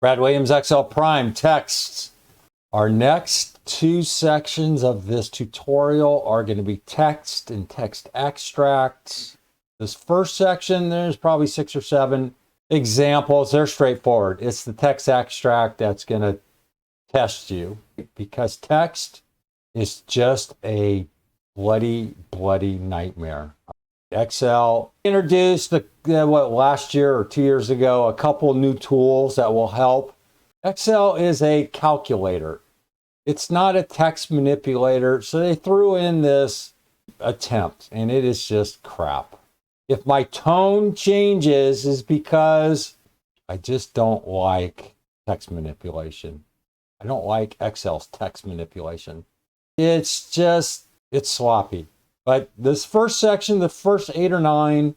Brad Williams, Excel Prime, texts. Our next two sections of this tutorial are going to be text and text extracts. This first section, there's probably 6 or 7 examples. They're straightforward. It's the text extract that's going to test you, because text is just a bloody nightmare. Excel introduced last year or 2 years ago, a couple new tools that will help. Excel is a calculator. It's not a text manipulator. So they threw in this attempt, and it is just crap. If my tone changes, is because I just don't like text manipulation. I don't like Excel's text manipulation. It's sloppy. But this first section, the first 8 or 9,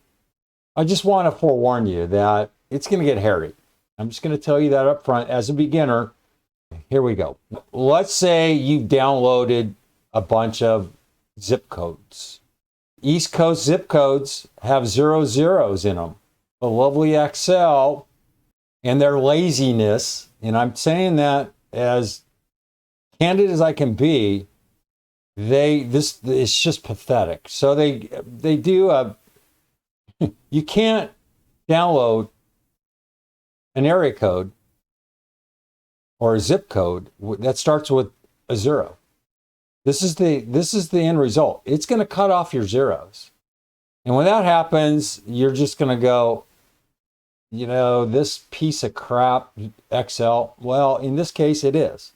I just want to forewarn you that it's going to get hairy. I'm just going to tell you that up front as a beginner. Here we go. Let's say you downloaded a bunch of zip codes. East Coast zip codes have 0 zeros in them. The lovely Excel and their laziness, and I'm saying that as candid as I can be, it's just pathetic. So they do you can't download an area code or a zip code that starts with a 0. This is the end result. It's going to cut off your zeros. And when that happens, you're just going to go, this piece of crap, Excel. Well, in this case, it is.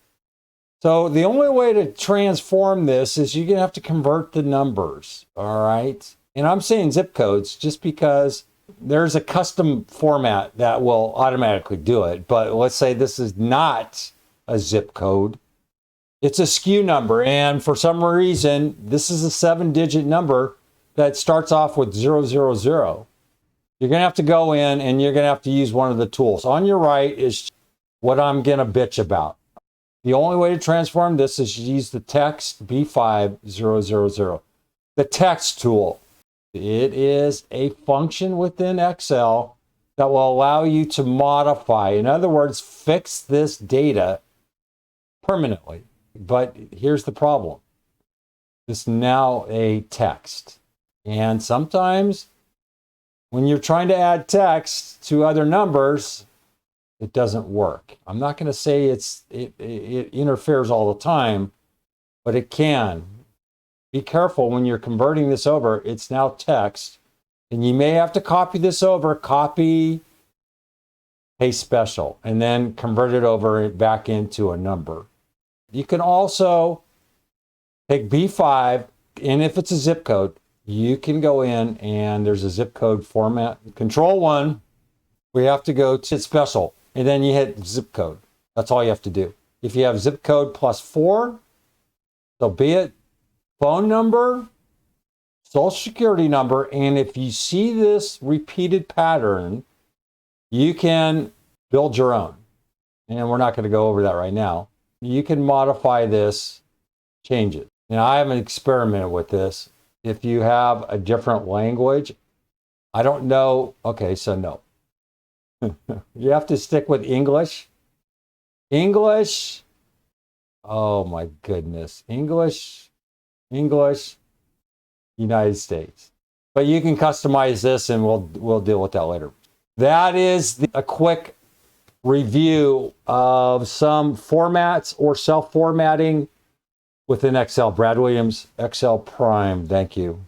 So the only way to transform this is you're going to have to convert the numbers, all right? And I'm saying zip codes just because there's a custom format that will automatically do it. But let's say this is not a zip code. It's a SKU number. And for some reason, this is a 7-digit number that starts off with 000. You're going to have to go in and you're going to have to use one of the tools. On your right is what I'm going to bitch about. The only way to transform this is to use the text B5000. The text tool. It is a function within Excel that will allow you to modify, in other words, fix this data permanently. But here's the problem. It's now a text. And sometimes when you're trying to add text to other numbers, it doesn't work. I'm not going to say it interferes all the time, but it can. Be careful when you're converting this over. It's now text, and you may have to copy this over, copy, paste special, and then convert it over back into a number. You can also take B5, and if it's a zip code, you can go in and there's a zip code format. Control 1, we have to go to special. And then you hit zip code. That's all you have to do. If you have zip code +4, so be it phone number, social security number, and if you see this repeated pattern, you can build your own. And we're not going to go over that right now. You can modify this, change it. Now, I haven't experimented with this. If you have a different language, I don't know. Okay, so no. You have to stick with English. English. Oh my goodness. English, United States. But you can customize this and we'll deal with that later. That is a quick review of some formats or self-formatting within Excel. Brad Williams, Excel Prime. Thank you.